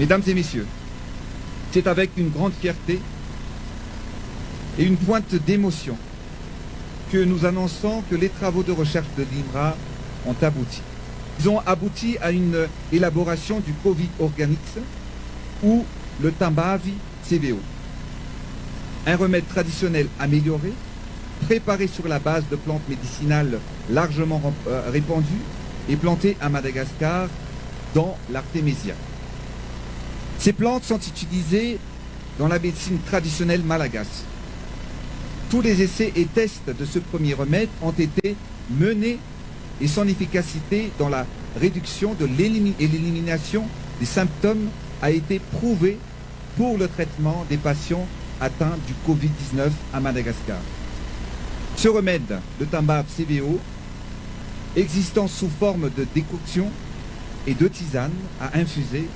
Mesdames et messieurs, c'est avec une grande fierté et une pointe d'émotion que nous annonçons que les travaux de recherche de l'INRA ont abouti. Ils ont abouti à une élaboration du Covid Organics ou le Tambavi CVO. Un remède traditionnel amélioré, préparé sur la base de plantes médicinales largement répandues et plantées à Madagascar dans l'Artémisia. Ces plantes sont utilisées dans la médecine traditionnelle malagasse. Tous les essais et tests de ce premier remède ont été menés et son efficacité dans la réduction et l'élimination des symptômes a été prouvée pour le traitement des patients atteints du Covid-19 à Madagascar. Ce remède, le Tambav CVO, existant sous forme de décoction et de tisane à infuser,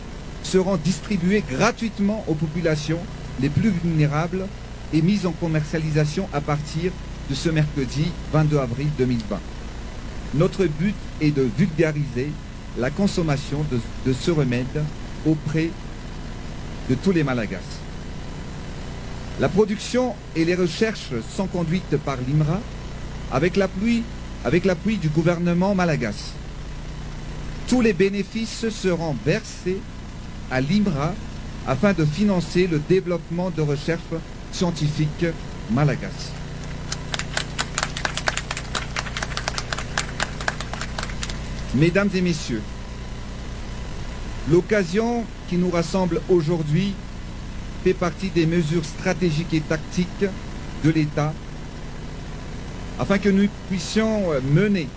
seront distribués gratuitement aux populations les plus vulnérables et mis en commercialisation à partir de ce mercredi 22 avril 2020. Notre but est de vulgariser la consommation de ce remède auprès de tous les Malagasy. La production et les recherches sont conduites par l'INRA avec l'appui du gouvernement malagasy. Tous les bénéfices seront versés à l'INRA afin de financer le développement de recherches scientifiques malagasy. Mesdames et messieurs, l'occasion qui nous rassemble aujourd'hui fait partie des mesures stratégiques et tactiques de l'État afin que nous puissions mener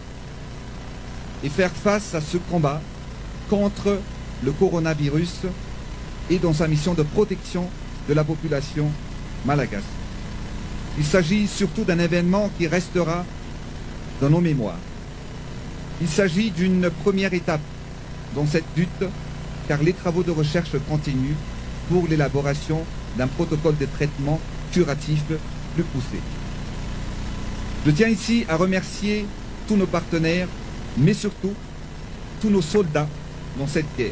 et faire face à ce combat contre le coronavirus et dans sa mission de protection de la population malagasy. Il s'agit surtout d'un événement qui restera dans nos mémoires. Il s'agit d'une première étape dans cette lutte car les travaux de recherche continuent pour l'élaboration d'un protocole de traitement curatif plus poussé. Je tiens ici à remercier tous nos partenaires, mais surtout tous nos soldats dans cette guerre,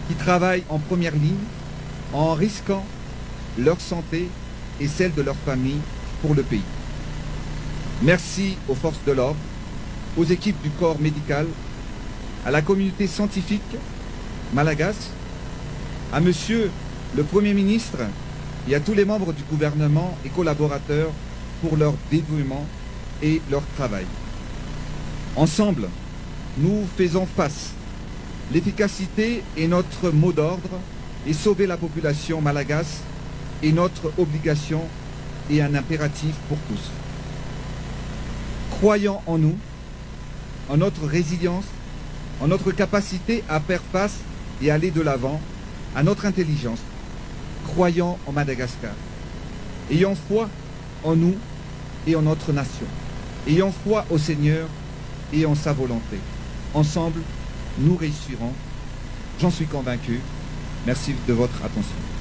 qui travaillent en première ligne en risquant leur santé et celle de leur famille pour le pays. Merci aux forces de l'ordre, aux équipes du corps médical, à la communauté scientifique malagasy, à Monsieur le Premier ministre et à tous les membres du gouvernement et collaborateurs pour leur dévouement et leur travail. Ensemble, nous faisons face. L'efficacité est notre mot d'ordre et sauver la population malagasy est notre obligation et un impératif pour tous. Croyons en nous, en notre résilience, en notre capacité à faire face et aller de l'avant, à notre intelligence. Croyons en Madagascar. Ayons foi en nous et en notre nation. Ayons foi au Seigneur et en sa volonté. Ensemble, nous réussirons. J'en suis convaincu. Merci de votre attention.